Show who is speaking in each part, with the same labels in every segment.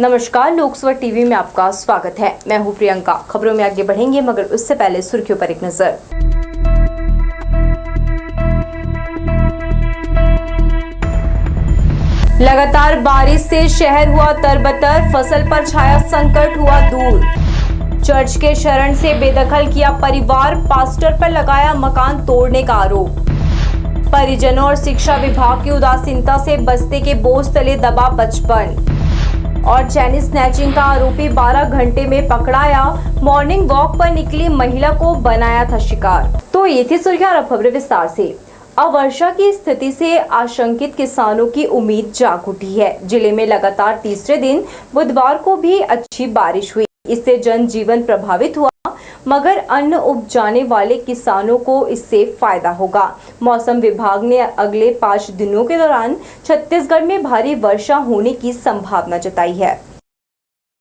Speaker 1: नमस्कार, लोकसभा टीवी में आपका स्वागत है। मैं हूं प्रियंका। खबरों में आगे बढ़ेंगे, मगर उससे पहले सुर्खियों पर एक नजर। लगातार बारिश से शहर हुआ तरबतर, फसल पर छाया संकट हुआ दूर। चर्च के शरण से बेदखल किया परिवार, पास्टर पर लगाया मकान तोड़ने का आरोप। परिजनों और शिक्षा विभाग की उदासीनता से बस्ते के बोझ तले दबा बचपन। और चैनी स्नैचिंग का आरोपी 12 घंटे में पकड़ाया, मॉर्निंग वॉक पर निकली महिला को बनाया था शिकार। तो ये थी सुर्खियां, और अब खबरें विस्तार से। अवर्षा की स्थिति से आशंकित किसानों की उम्मीद जाग उठी है। जिले में लगातार तीसरे दिन बुधवार को भी अच्छी बारिश हुई। इससे जनजीवन प्रभावित हुआ, मगर अन्न उपजाने वाले किसानों को इससे फायदा होगा। मौसम विभाग ने अगले 5 दिनों के दौरान छत्तीसगढ़ में भारी वर्षा होने की संभावना जताई है।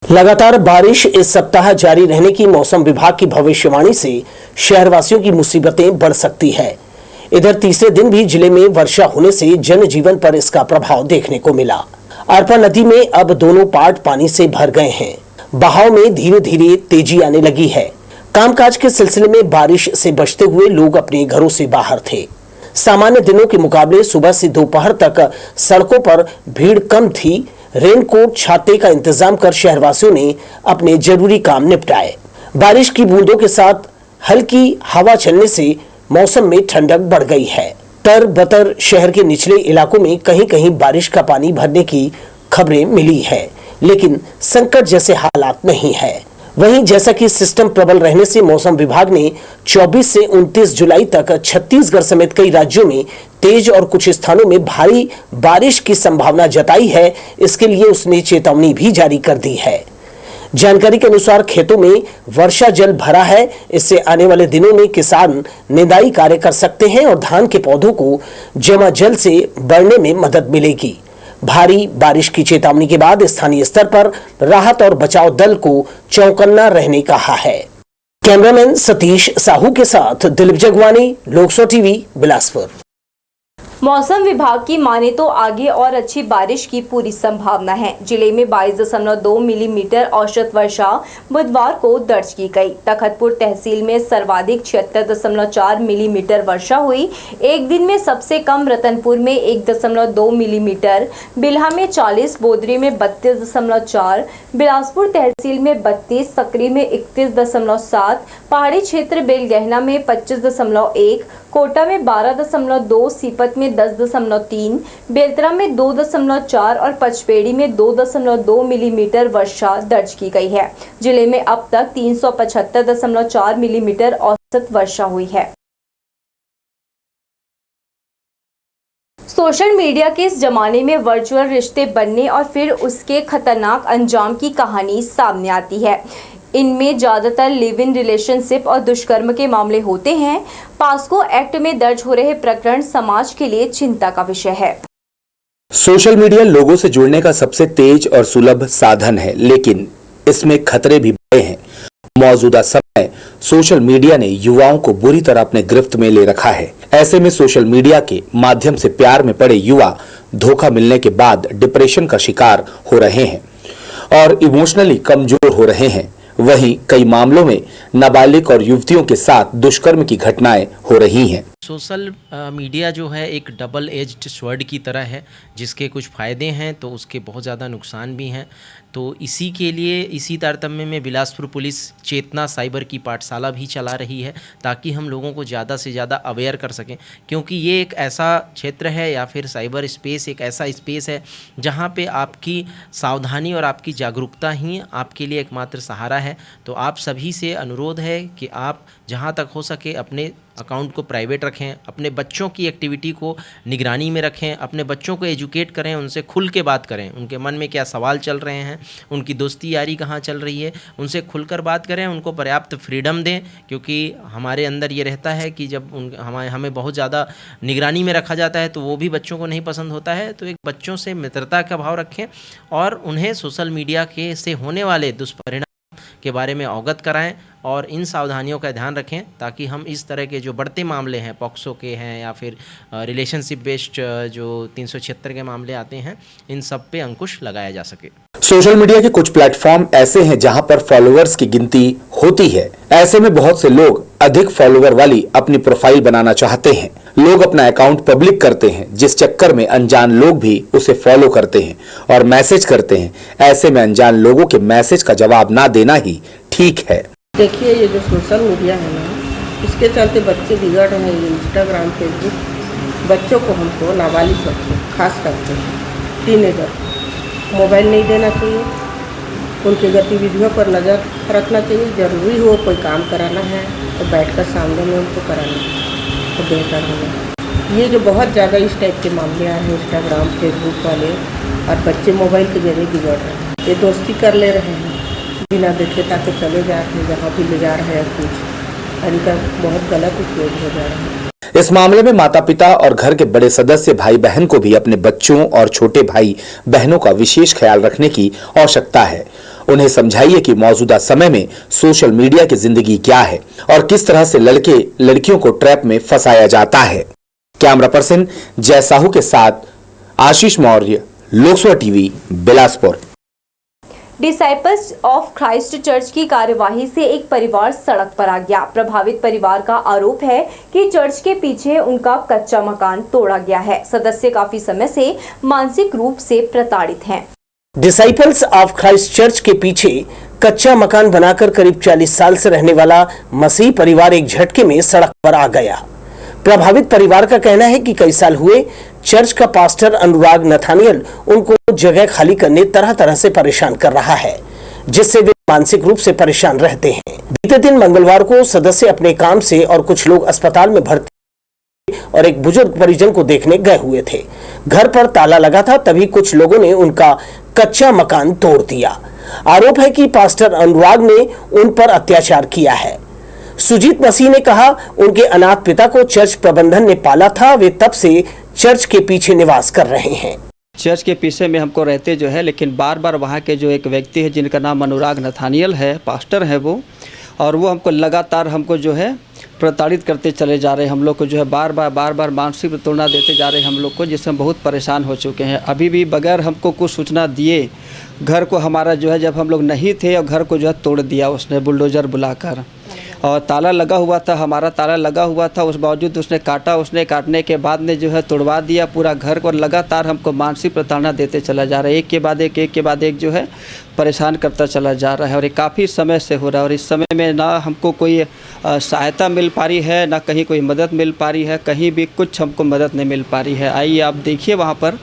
Speaker 2: लगातार बारिश इस सप्ताह जारी रहने की मौसम विभाग की भविष्यवाणी से शहरवासियों की मुसीबतें बढ़ सकती है। इधर तीसरे दिन भी जिले में वर्षा होने से जनजीवन पर इसका प्रभाव देखने को मिला। अरपा नदी में अब दोनों पाट पानी से भर गए हैं। बहाव में धीरे धीरे तेजी आने लगी है। कामकाज के सिलसिले में बारिश से बचते हुए लोग अपने घरों से बाहर थे। सामान्य दिनों के मुकाबले सुबह से दोपहर तक सड़कों पर भीड़ कम थी। रेनकोट, छाते का इंतजाम कर शहरवासियों ने अपने जरूरी काम निपटाए। बारिश की बूंदों के साथ हल्की हवा चलने से मौसम में ठंडक बढ़ गई है। तरबतर शहर के निचले इलाकों में कहीं कहीं बारिश का पानी भरने की खबरें मिली है, लेकिन संकट जैसे हालात नहीं है। वहीं जैसा कि सिस्टम प्रबल रहने से मौसम विभाग ने 24 से 29 जुलाई तक छत्तीसगढ़ समेत कई राज्यों में तेज और कुछ स्थानों में भारी बारिश की संभावना जताई है। इसके लिए उसने चेतावनी भी जारी कर दी है। जानकारी के अनुसार खेतों में वर्षा जल भरा है। इससे आने वाले दिनों में किसान निदाई कार्य कर सकते हैं और धान के पौधों को जमा जल से बढ़ने में मदद मिलेगी। भारी बारिश की चेतावनी के बाद स्थानीय स्तर पर राहत और बचाव दल को चौकन्ना रहने कहा है। कैमरामैन सतीश साहू के साथ दिलीप जगवानी, लोकसभा टीवी, बिलासपुर।
Speaker 1: मौसम विभाग की माने तो आगे और अच्छी बारिश की पूरी संभावना है। जिले में 22.2 मिलीमीटर औसत वर्षा बुधवार को दर्ज की गई। तखतपुर तहसील में सर्वाधिक 76.4 मिलीमीटर वर्षा हुई। एक दिन में सबसे कम रतनपुर में 1.2 मिलीमीटर, बिल्हा में 40, बोदरी में 32.4, बिलासपुर तहसील में 32, सकरी में 31.7, पहाड़ी क्षेत्र बेलगहना में 25.1, कोटा में 12.2, सीपत में 10.3, बेलतरा में 2.4 और पचपेड़ी में 2.2 मिलीमीटर वर्षा दर्ज की गई है। जिले में अब तक 375.4 मिलीमीटर औसत वर्षा हुई है। सोशल मीडिया के इस जमाने में वर्चुअल रिश्ते बनने और फिर उसके खतरनाक अंजाम की कहानी सामने आती है। इनमें ज्यादातर लिव इन रिलेशनशिप और दुष्कर्म के मामले होते हैं। पास्को एक्ट में दर्ज हो रहे प्रकरण समाज के लिए चिंता का विषय है।
Speaker 3: सोशल मीडिया लोगों से जुड़ने का सबसे तेज और सुलभ साधन है, लेकिन इसमें खतरे भी बड़े हैं। मौजूदा समय सोशल मीडिया ने युवाओं को बुरी तरह अपने गिरफ्त में ले रखा है। ऐसे में सोशल मीडिया के माध्यम से प्यार में पड़े युवा धोखा मिलने के बाद डिप्रेशन का शिकार हो रहे हैं और इमोशनली कमजोर हो रहे हैं। वहीं कई मामलों में नाबालिग और युवतियों के साथ दुष्कर्म की घटनाएं हो रही हैं।
Speaker 4: सोशल मीडिया जो है एक डबल एज्ड स्वॉर्ड की तरह है, जिसके कुछ फ़ायदे हैं तो उसके बहुत ज़्यादा नुकसान भी हैं। तो इसी के लिए इसी तारतम्य में बिलासपुर पुलिस चेतना साइबर की पाठशाला भी चला रही है, ताकि हम लोगों को ज़्यादा से ज़्यादा अवेयर कर सकें, क्योंकि ये एक ऐसा क्षेत्र है या फिर साइबर स्पेस एक ऐसा स्पेस है जहाँ पे आपकी सावधानी और आपकी जागरूकता ही आपके लिए एकमात्र सहारा है। तो आप सभी से अनुरोध है कि आप जहाँ तक हो सके अपने अकाउंट को प्राइवेट रखें, अपने बच्चों की एक्टिविटी को निगरानी में रखें, अपने बच्चों को एजुकेट करें, उनसे खुल के बात करें, उनके मन में क्या सवाल चल रहे हैं, उनकी दोस्ती यारी कहाँ चल रही है, उनसे खुलकर बात करें, उनको पर्याप्त फ्रीडम दें। क्योंकि हमारे अंदर ये रहता है कि जब हमें बहुत ज़्यादा निगरानी में रखा जाता है तो वो भी बच्चों को नहीं पसंद होता है। तो एक बच्चों से मित्रता का भाव रखें और उन्हें सोशल मीडिया के से होने वाले दुष्परिणाम के बारे में अवगत कराएं और इन सावधानियों का ध्यान रखें, ताकि हम इस तरह के जो बढ़ते मामले हैं, पॉक्सो के हैं या फिर रिलेशनशिप बेस्ड जो 376 के मामले आते हैं, इन सब पे अंकुश लगाया जा सके।
Speaker 3: सोशल मीडिया के कुछ प्लेटफॉर्म ऐसे हैं जहां पर फॉलोअर्स की गिनती होती है। ऐसे में बहुत से लोग अधिक फॉलोअर वाली अपनी प्रोफाइल बनाना चाहते हैं। लोग अपना अकाउंट पब्लिक करते हैं, जिस चक्कर में अनजान लोग भी उसे फॉलो करते हैं और मैसेज करते हैं। ऐसे में अनजान लोगों के मैसेज का जवाब ना देना ही ठीक है।
Speaker 5: देखिए, ये जो सोशल मीडिया है ना, इसके चलते बच्चे बिगड़ रहे हैं। इंस्टाग्राम, फेसबुक, बच्चों को हमको, नाबालिग बच्चों खास करके टीनेजर, मोबाइल नहीं देना चाहिए। उनकी गतिविधियों पर नज़र रखना चाहिए। ज़रूरी हो कोई काम कराना है तो बैठकर सामने में उनको कराना तो बेहतर होगा। ये जो बहुत ज़्यादा इस टाइप के मामले आए हैं इंस्टाग्राम, फेसबुक वाले, और बच्चे मोबाइल के जरिए बिगड़ रहे हैं। ये दोस्ती कर ले रहे हैं, बिना देखे ताके चले जा रहे हैं, जहाँ भी ले जा रहे हैं कुछ, और इनका बहुत गलत उपयोग हो जा रहा है।
Speaker 3: इस मामले में माता पिता और घर के बड़े सदस्य भाई बहन को भी अपने बच्चों और छोटे भाई बहनों का विशेष ख्याल रखने की आवश्यकता है। उन्हें समझाइए कि मौजूदा समय में सोशल मीडिया की जिंदगी क्या है और किस तरह से लड़के लड़कियों को ट्रैप में फंसाया जाता है। कैमरा पर्सन जय साहू के साथ आशीष Maurya, Lok Sabha TV, Bilaspur.
Speaker 1: Disciples of Christ church की कार्यवाही से एक परिवार सड़क पर आ गया। प्रभावित परिवार का आरोप है कि चर्च के पीछे उनका कच्चा मकान तोड़ा गया है। सदस्य काफी समय से मानसिक रूप से प्रताड़ित हैं।
Speaker 2: डिसाइपल्स ऑफ क्राइस्ट चर्च के पीछे कच्चा मकान बनाकर करीब 40 साल से रहने वाला मसीह परिवार एक झटके में सड़क पर आ गया। प्रभावित परिवार का कहना है कि कई साल हुए चर्च का पास्टर अनुराग नथानियल उनको जगह खाली करने तरह तरह से परेशान कर रहा है, जिससे वे मानसिक रूप से परेशान रहते हैं। बीते दिन मंगलवार को सदस्य अपने काम से और कुछ लोग अस्पताल में भर्ती और एक बुजुर्ग परिजन को देखने गए हुए थे। घर पर ताला लगा था, तभी कुछ लोगों ने उनका कच्चा मकान तोड़ दिया। आरोप है कि पास्टर अनुराग ने उन पर अत्याचार किया है। सुजीत मसीह ने कहा, उनके अनाथ पिता को चर्च प्रबंधन ने पाला था, वे तब से चर्च के पीछे निवास कर रहे हैं।
Speaker 6: चर्च के पीछे में हमको रहते जो है, लेकिन बार बार वहाँ के जो एक व्यक्ति है जिनका नाम अनुराग नथानियल है, पास्टर है वो, और वो हमको लगातार हमको जो है प्रताड़ित करते चले जा रहे हैं। हम लोग को जो है बार बार मानसिक तुलना देते जा रहे हैं हम लोग को, जिससे हम बहुत परेशान हो चुके हैं। अभी भी बगैर हमको कुछ सूचना दिए घर को हमारा जो है, जब हम लोग नहीं थे और घर को जो है तोड़ दिया उसने बुलडोज़र बुलाकर, और ताला लगा हुआ था, हमारा ताला लगा हुआ था, उस बावजूद उसने काटा। उसने काटने के बाद ने जो है तोड़वा दिया पूरा घर को। लगातार हमको मानसिक प्रताड़ना देते चला जा रहा है। एक के बाद एक जो है परेशान करता चला जा रहा है, और ये काफ़ी समय से हो रहा है। और इस समय में ना हमको कोई सहायता मिल पा रही है, ना कहीं कोई मदद मिल पा रही है, कहीं भी कुछ हमको मदद नहीं मिल पा रही है। आइए आप देखिए वहाँ पर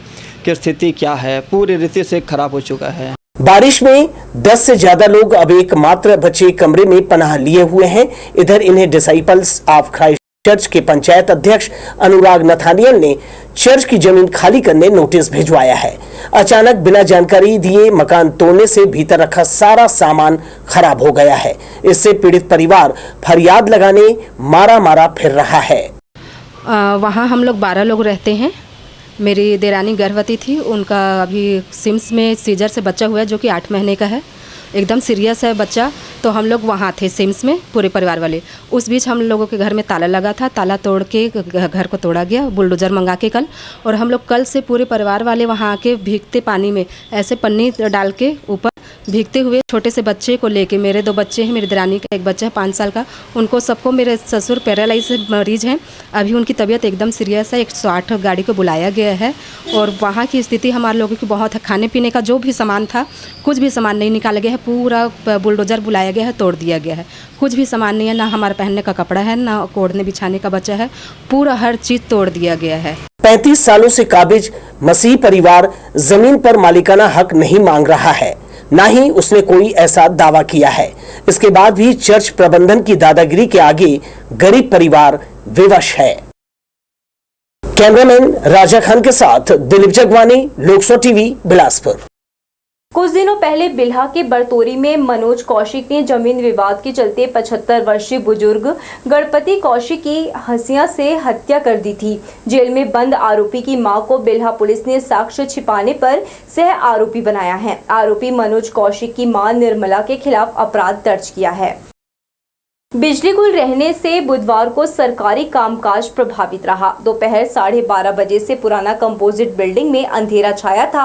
Speaker 6: की स्थिति क्या है, पूरी रीति से खराब हो चुका है।
Speaker 2: बारिश में 10 से ज्यादा लोग अब एकमात्र बचे कमरे में पनाह लिए हुए हैं। इधर इन्हें डिसाइपल्स ऑफ क्राइस्ट चर्च के पंचायत अध्यक्ष अनुराग नथानियल ने चर्च की जमीन खाली करने नोटिस भिजवाया है। अचानक बिना जानकारी दिए मकान तोड़ने से भीतर रखा सारा सामान खराब हो गया है। इससे पीड़ित परिवार फरियाद लगाने मारा फिर रहा है।
Speaker 7: वहाँ हम लोग 12 लोग रहते हैं। मेरी देरानी गर्भवती थी, उनका अभी सिम्स में सीजर से बच्चा हुआ है, जो कि 8 महीने का है, एकदम सीरियस है बच्चा। तो हम लोग वहाँ थे सिम्स में, पूरे परिवार वाले। उस बीच हम लोगों के घर में ताला लगा था, ताला तोड़ के घर को तोड़ा गया, बुलडोज़र मंगा के कल। और हम लोग कल से पूरे परिवार वाले वहाँ आके भीगते पानी में ऐसे पन्नी डाल के ऊपर भीगते हुए छोटे से बच्चे को लेके, मेरे 2 बच्चे हैं, मेरी देरानी का एक बच्चा है 5 साल का, उनको सबको, मेरे ससुर पैरालाइज मरीज हैं, अभी उनकी तबीयत एकदम सीरियस है। 108 गाड़ी को बुलाया गया है। और वहाँ की स्थिति हमारे लोगों की बहुत है। खाने पीने का जो भी सामान था, कुछ भी सामान नहीं निकाला गया है। पूरा बुलडोज़र बुलाया गया है, तोड़ दिया गया है। कुछ भी सामान नहीं है, ना हमारे पहनने का कपड़ा है, ना ओढ़ने बिछाने का बचा है, पूरा हर चीज़ तोड़ दिया गया है।
Speaker 2: 35 सालों से काबिज मसीह परिवार जमीन पर मालिकाना हक नहीं मांग रहा है, ना ही उसने कोई ऐसा दावा किया है। इसके बाद भी चर्च प्रबंधन की दादागिरी के आगे गरीब परिवार विवश है। कैमरामैन राजा खान के साथ दिलीप जगवानी, लोकसभा टीवी, बिलासपुर।
Speaker 1: कुछ दिनों पहले बिल्हा के बरतोरी में मनोज कौशिक ने जमीन विवाद के चलते 75 वर्षीय बुजुर्ग गणपति कौशिक की हंसिया से हत्या कर दी थी। जेल में बंद आरोपी की मां को बिल्हा पुलिस ने साक्ष्य छिपाने पर सह आरोपी बनाया है। आरोपी मनोज कौशिक की मां निर्मला के खिलाफ अपराध दर्ज किया है। बिजली गुल रहने से बुधवार को सरकारी कामकाज प्रभावित रहा। दोपहर 12:30 बजे से पुराना कंपोजिट बिल्डिंग में अंधेरा छाया था।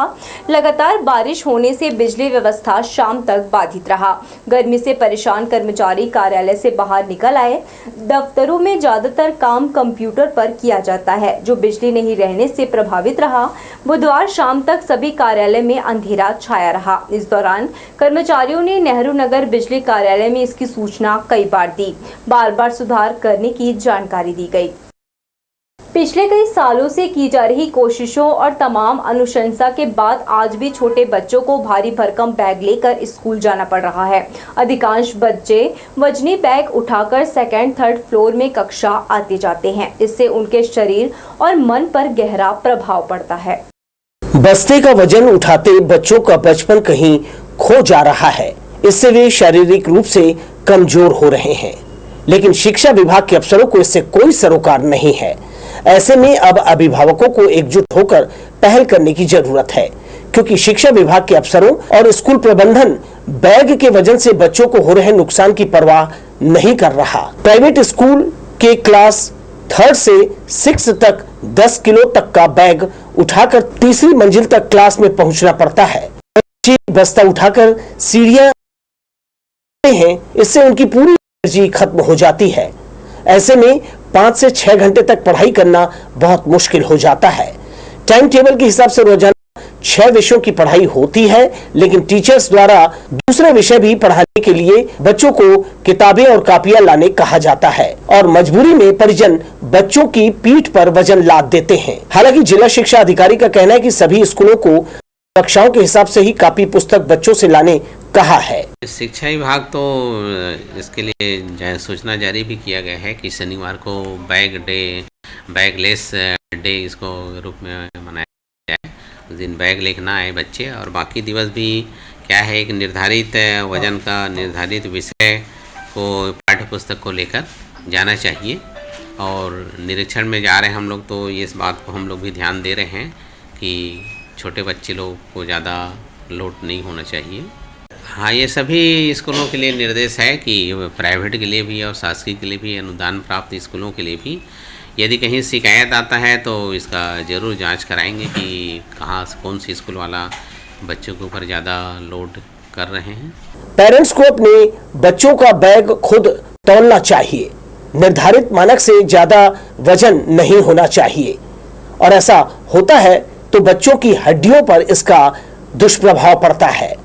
Speaker 1: लगातार बारिश होने से बिजली व्यवस्था शाम तक बाधित रहा। गर्मी से परेशान कर्मचारी कार्यालय से बाहर निकल आए। दफ्तरों में ज्यादातर काम कंप्यूटर पर किया जाता है, जो बिजली नहीं रहने से प्रभावित रहा। बुधवार शाम तक सभी कार्यालय में अंधेरा छाया रहा। इस दौरान कर्मचारियों ने नेहरू नगर बिजली कार्यालय में इसकी सूचना कई बार सुधार करने की जानकारी दी गई। पिछले कई सालों से की जा रही कोशिशों और तमाम अनुशंसा के बाद आज भी छोटे बच्चों को भारी भरकम बैग लेकर स्कूल जाना पड़ रहा है। अधिकांश बच्चे वजनी बैग उठाकर सेकंड थर्ड फ्लोर में कक्षा आते जाते हैं। इससे उनके शरीर और मन पर गहरा प्रभाव पड़ता है।
Speaker 2: बस्ते का वजन उठाते बच्चों का बचपन कहीं खो जा रहा है। इससे वे शारीरिक रूप से कमजोर हो रहे हैं, लेकिन शिक्षा विभाग के अफसरों को इससे कोई सरोकार नहीं है। ऐसे में अब अभिभावकों को एकजुट होकर पहल करने की जरूरत है, क्योंकि शिक्षा विभाग के अफसरों और स्कूल प्रबंधन बैग के वजन से बच्चों को हो रहे नुकसान की परवाह नहीं कर रहा। प्राइवेट स्कूल के क्लास 3rd से 6th तक 10 किलो तक का बैग उठाकर तीसरी मंजिल तक क्लास में पहुंचना पड़ता है। बच्चे बस्ता उठाकर सीढ़ियां हैं, इससे उनकी पूरी एनर्जी खत्म हो जाती है। ऐसे में 5 से 6 घंटे तक पढ़ाई करना बहुत मुश्किल हो जाता है। टाइम टेबल के हिसाब से रोजाना 6 विषयों की पढ़ाई होती है, लेकिन टीचर्स द्वारा दूसरे विषय भी पढ़ाने के लिए बच्चों को किताबें और कापियां लाने कहा जाता है और मजबूरी में परिजन बच्चों की पीठ पर वजन लाद देते हैं। हालांकि जिला शिक्षा अधिकारी का कहना है कि सभी स्कूलों को कक्षाओं के हिसाब से ही कापी पुस्तक बच्चों से लाने कहा है।
Speaker 8: शिक्षा विभाग तो इसके लिए सूचना जारी भी किया गया है कि शनिवार को बैगलेस डे इसको रूप में मनाया जाए। उस दिन बैग लेना आए बच्चे, और बाकी दिवस भी क्या है, एक निर्धारित वजन का निर्धारित विषय को पाठ्य पुस्तक को लेकर जाना चाहिए। और निरीक्षण में जा रहे हैं हम लोग, तो इस बात को हम लोग भी ध्यान दे रहे हैं कि छोटे बच्चे लोग को ज़्यादा लोड नहीं होना चाहिए। हाँ, ये सभी स्कूलों के लिए निर्देश है कि प्राइवेट के लिए भी और शासकीय के लिए भी, अनुदान प्राप्त स्कूलों के लिए भी, यदि कहीं शिकायत आता है तो इसका ज़रूर जांच कराएंगे कि कहाँ कौन सी स्कूल वाला बच्चों के ऊपर ज़्यादा लोड कर रहे हैं।
Speaker 2: पेरेंट्स को अपने बच्चों का बैग खुद तौलना चाहिए। निर्धारित मानक से ज़्यादा वजन नहीं होना चाहिए, और ऐसा होता है तो बच्चों की हड्डियों पर इसका दुष्प्रभाव पड़ता है।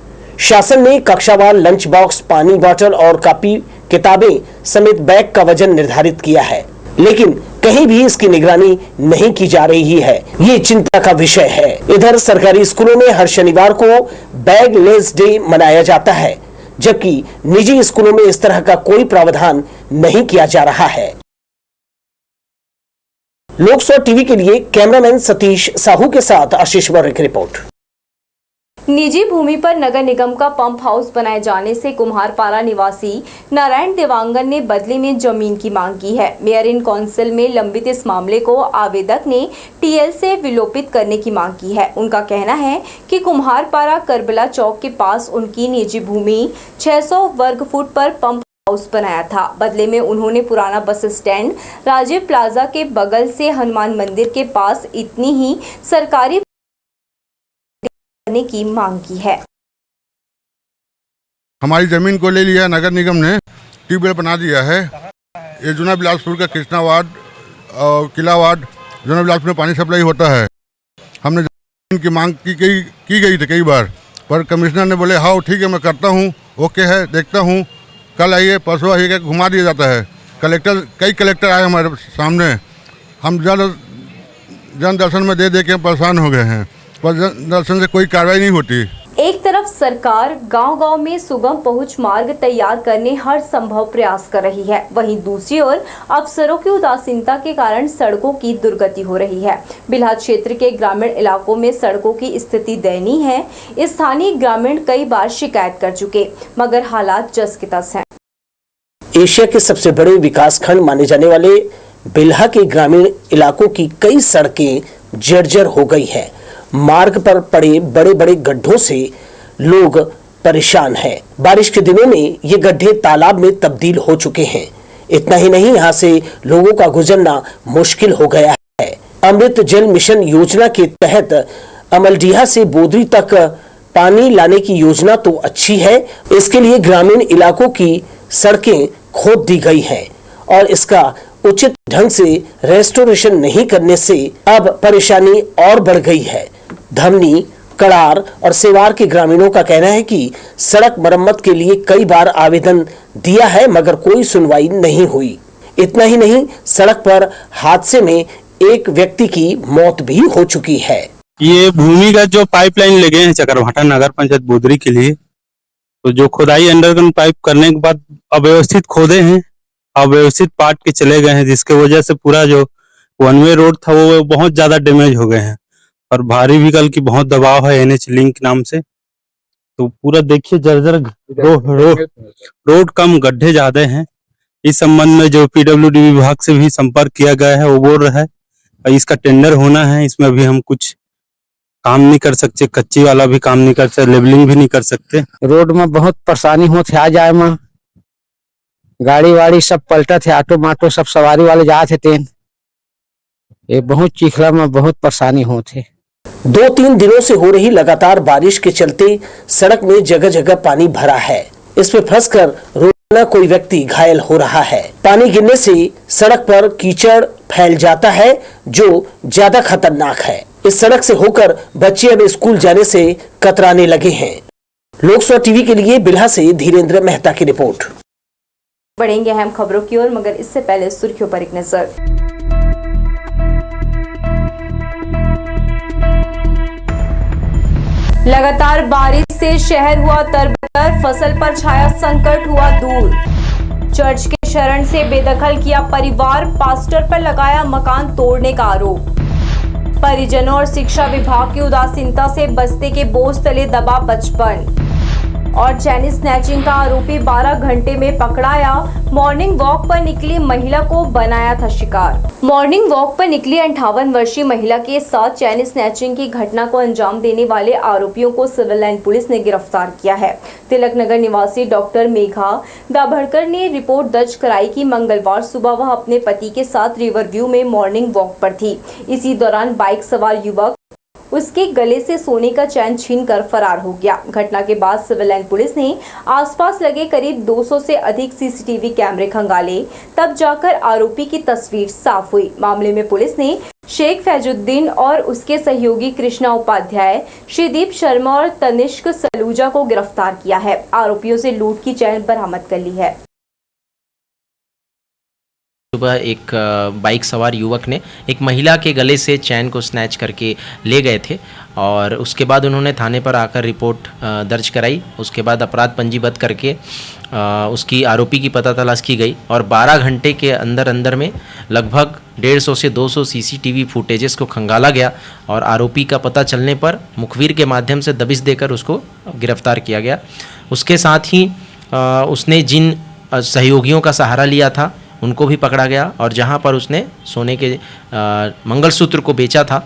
Speaker 2: शासन ने कक्षावार लंच बॉक्स, पानी बोतल और कॉपी किताबें समेत बैग का वजन निर्धारित किया है, लेकिन कहीं भी इसकी निगरानी नहीं की जा रही है। ये चिंता का विषय है। इधर सरकारी स्कूलों में हर शनिवार को बैगलेस डे मनाया जाता है, जबकि निजी स्कूलों में इस तरह का कोई प्रावधान नहीं किया जा रहा है। लोक सौ टीवी के लिए कैमरामैन सतीश साहू के साथ आशीष वर्मा की रिपोर्ट।
Speaker 1: निजी भूमि पर नगर निगम का पंप हाउस बनाए जाने से कुम्हारपारा निवासी नारायण देवांगन ने बदले में जमीन की मांग की है। मेयर इन काउंसिल में लंबित इस मामले को आवेदक ने टीएल से विलोपित करने की मांग की है। उनका कहना है कि कुम्हारपारा करबला चौक के पास उनकी निजी भूमि 600 वर्ग फुट पर पंप हाउस बनाया था। बदले में उन्होंने पुराना बस स्टैंड, राजीव प्लाजा के बगल से हनुमान मंदिर के पास इतनी ही सरकारी की मांग की है।
Speaker 9: हमारी जमीन को ले लिया नगर निगम ने, ट्यूबवेल बना दिया है। ये जूना बिलासपुर का कृष्णा वार्ड और किला वार्ड, जूना बिलासपुर में पानी सप्लाई होता है। हमने जमीन की मांग की गई थी कई बार, पर कमिश्नर ने बोले हाँ ठीक है मैं करता हूँ, ओके है, देखता हूँ, कल आइए परसों आइए, घुमा दिया जाता है। कई कलेक्टर आए हमारे सामने, हम जन दर्शन में दे के परेशान हो गए हैं, पर दर्शन से कोई कार्रवाई नहीं होती।
Speaker 1: एक तरफ सरकार गांव-गांव में सुगम पहुंच मार्ग तैयार करने हर संभव प्रयास कर रही है, वहीं दूसरी ओर अफसरों की उदासीनता के कारण सड़कों की दुर्गति हो रही है। बिल्हा क्षेत्र के ग्रामीण इलाकों में सड़कों की स्थिति दयनीय है। स्थानीय ग्रामीण कई बार शिकायत कर चुके, मगर हालात जस के तस हैं।
Speaker 2: एशिया के सबसे बड़े विकास खंड माने जाने वाले बिल्हा के ग्रामीण इलाकों की कई सड़कें जर्जर हो गई हैं। मार्ग पर पड़े बड़े बड़े गड्ढों से लोग परेशान है। बारिश के दिनों में ये गड्ढे तालाब में तब्दील हो चुके हैं। इतना ही नहीं, यहाँ से लोगों का गुजरना मुश्किल हो गया है। अमृत जल मिशन योजना के तहत अमलडीहा से बोदरी तक पानी लाने की योजना तो अच्छी है, इसके लिए ग्रामीण इलाकों की सड़कें खोद दी गई हैं और इसका उचित ढंग से रेस्टोरेशन नहीं करने से अब परेशानी और बढ़ गई है। धमनी, कड़ार और सेवार के ग्रामीणों का कहना है कि सड़क मरम्मत के लिए कई बार आवेदन दिया है मगर कोई सुनवाई नहीं हुई। इतना ही नहीं, सड़क पर हादसे में एक व्यक्ति की मौत भी हो चुकी है।
Speaker 10: ये भूमिगत जो पाइपलाइन लगे हैं चकरभाटा नगर पंचायत बोदरी के लिए, तो जो खुदाई अंडरग्राउंड पाइप करने के बाद अव्यवस्थित खोदे हैं, अव्यवस्थित पाट के चले गए हैं, जिसके वजह से पूरा जो वन वे रोड था वो बहुत ज्यादा डैमेज हो गए हैं और भारी व्हीकल की बहुत दबाव है NH लिंक नाम से। तो पूरा देखिए जर्जर रोड कम, गड्ढे ज्यादा हैं। इस संबंध में जो PWD विभाग से भी संपर्क किया गया है, वो बोल रहा है इसका टेंडर होना है, इसमें अभी हम कुछ काम नहीं कर सकते, कच्ची वाला भी काम नहीं कर सकते, लेवलिंग भी नहीं कर सकते।
Speaker 11: रोड में बहुत परेशानी होते आ जाए में, गाड़ी वाड़ी सब पलटा थे, ऑटो माटो सब सवारी वाले जाते थे, ये बहुत चिखला में बहुत परेशानी होती।
Speaker 2: 2-3 दिनों से हो रही लगातार बारिश के चलते सड़क में जगह जगह पानी भरा है। इसमें फंसकर रोजाना कोई व्यक्ति घायल हो रहा है। पानी गिरने से सड़क पर कीचड़ फैल जाता है जो ज्यादा खतरनाक है। इस सड़क से होकर बच्चे अब स्कूल जाने से कतराने लगे हैं। लोकसभा टीवी के लिए बिल्हा से धीरेन्द्र मेहता की रिपोर्ट।
Speaker 1: बढ़ेंगे अहम खबरों की ओर, मगर इससे पहले सुर्खियों पर एक नजर। लगातार बारिश से शहर हुआ तरबतर, फसल पर छाया संकट हुआ दूर। चर्च के शरण से बेदखल किया परिवार, पास्टर पर लगाया मकान तोड़ने का आरोप। परिजनों और शिक्षा विभाग की उदासीनता से बस्ते के बोझ तले दबा बचपन। और चैनी स्नैचिंग का आरोपी 12 घंटे में पकड़ाया। मॉर्निंग वॉक पर निकली महिला को बनाया था शिकार। मॉर्निंग वॉक पर निकली 58 वर्षीय महिला के साथ चैनी स्नैचिंग की घटना को अंजाम देने वाले आरोपियों को सिविल लाइन पुलिस ने गिरफ्तार किया है। तिलक नगर निवासी डॉक्टर मेघा दाभड़कर ने रिपोर्ट दर्ज कराई कि मंगलवार सुबह वह अपने पति के साथ रिवर व्यू में मॉर्निंग वॉक पर थी। इसी दौरान बाइक सवार युवक उसके गले से सोने का चैन छीनकर फरार हो गया। घटना के बाद सिविल लाइन पुलिस ने आसपास लगे करीब 200 से अधिक CCTV कैमरे खंगाले, तब जाकर आरोपी की तस्वीर साफ हुई। मामले में पुलिस ने शेख फैजुद्दीन और उसके सहयोगी कृष्णा उपाध्याय, श्रीदीप शर्मा और तनिष्क सलूजा को गिरफ्तार किया है। आरोपियों से लूट की चैन बरामद कर ली है।
Speaker 4: सुबह एक बाइक सवार युवक ने एक महिला के गले से चैन को स्नैच करके ले गए थे और उसके बाद उन्होंने थाने पर आकर रिपोर्ट दर्ज कराई। उसके बाद अपराध पंजीबद्ध करके उसकी आरोपी की पता तलाश की गई और 12 घंटे के अंदर में लगभग 150 से 200 CCTV फुटेजेस को खंगाला गया और आरोपी का पता चलने पर मुखबिर के माध्यम से दबिश देकर उसको गिरफ्तार किया गया। उसके साथ ही उसने जिन सहयोगियों का सहारा लिया था उनको भी पकड़ा गया और जहां पर उसने सोने के मंगलसूत्र को बेचा था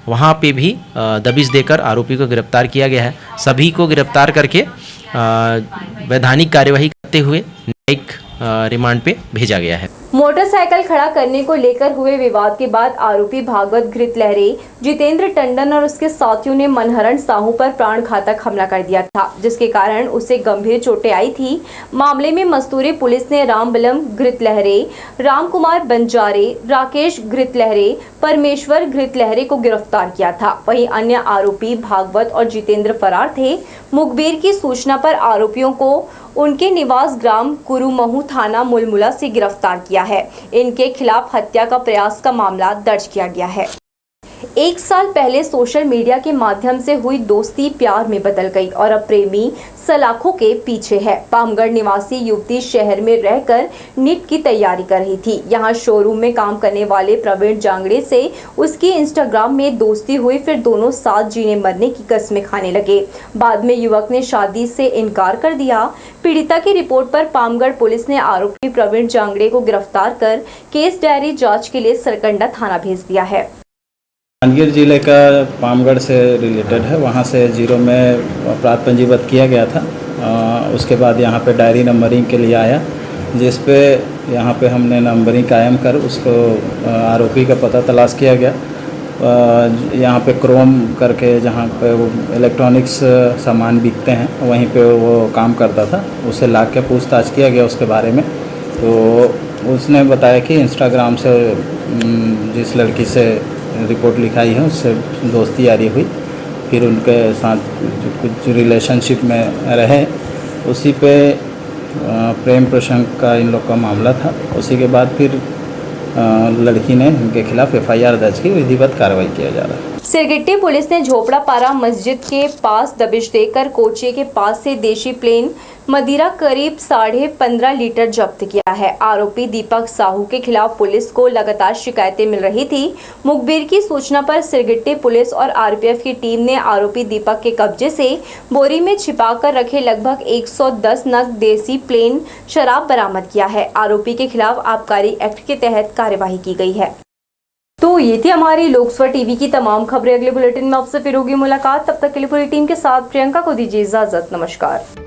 Speaker 4: वहां पे भी दबिश देकर आरोपी को गिरफ्तार किया गया है। सभी को गिरफ्तार करके वैधानिक कार्यवाही करते हुए न्यायिक रिमांड पे भेजा गया है।
Speaker 1: मोटरसाइकिल खड़ा करने को लेकर हुए विवाद के बाद आरोपी भागवत घृतलहरे, जितेंद्र टंडन और उसके साथियों ने मनहरण साहू पर प्राणघातक हमला कर दिया था, जिसके कारण उसे गंभीर चोटें आई थी। मामले में मस्तूरी पुलिस ने रामबलम घृतलहरे, राम कुमार बंजारे, राकेश घृतलहरे, परमेश्वर घृतलहरे को गिरफ्तार किया था। वहीं अन्य आरोपी भागवत और जितेंद्र फरार थे। मुखबिर की सूचना पर आरोपियों को उनके निवास ग्राम कुरुमहू थाना मुलमुला से गिरफ्तार किया है। इनके खिलाफ हत्या का प्रयास का मामला दर्ज किया गया है। 1 साल पहले सोशल मीडिया के माध्यम से हुई दोस्ती प्यार में बदल गई और अब प्रेमी सलाखों के पीछे है। पामगढ़ निवासी युवती शहर में रहकर नीट की तैयारी कर रही थी। यहां शोरूम में काम करने वाले प्रवीण जांगड़े से उसकी इंस्टाग्राम में दोस्ती हुई, फिर दोनों साथ जीने मरने की कस्में खाने लगे। बाद में युवक ने शादी से इनकार कर दिया। पीड़िता की रिपोर्ट पर पामगढ़ पुलिस ने आरोपी प्रवीण जांगड़े को गिरफ्तार कर केस डायरी जाँच के लिए सरकंडा थाना भेज दिया है।
Speaker 12: कांगेर जिले का पामगढ़ से रिलेटेड है, वहाँ से 0 में अपराध पंजीबद्ध किया गया था उसके बाद यहाँ पे डायरी नंबरिंग के लिए आया, जिस पे यहाँ पे हमने नंबरिंग कायम कर उसको आरोपी का पता तलाश किया गया। यहाँ पे क्रोम करके जहाँ पे वो इलेक्ट्रॉनिक्स सामान बिकते हैं वहीं पे वो काम करता था। उसे ला के पूछताछ किया गया उसके बारे में, तो उसने बताया कि इंस्टाग्राम से जिस लड़की से रिपोर्ट लिखाई है उससे दोस्ती यारी हुई, फिर उनके साथ कुछ रिलेशनशिप में रहे, उसी पे प्रेम प्रसंग का इन लोग का मामला था। उसी के बाद फिर लड़की ने इनके खिलाफ FIR दर्ज की, विधिवत कार्रवाई किया जा रहा है।
Speaker 1: सिरगिट्टी पुलिस ने झोपड़ापारा मस्जिद के पास दबिश देकर कोचे के पास से देशी प्लेन मदिरा करीब 15.5 लीटर जब्त किया है। आरोपी दीपक साहू के खिलाफ पुलिस को लगातार शिकायतें मिल रही थी। मुखबिर की सूचना पर सिरगिट्टी पुलिस और RPF की टीम ने आरोपी दीपक के कब्जे से बोरी में छिपाकर रखे लगभग 110 नग देसी प्लेन शराब बरामद किया है। आरोपी के खिलाफ आबकारी एक्ट के तहत कार्यवाही की गई है। तो ये थी हमारी लोकसभा टीवी की तमाम खबरें। अगले बुलेटिन में आपसे फिर होगी मुलाकात। तब तक के लिए पूरी टीम के साथ प्रियंका को दीजिए इजाजत। नमस्कार।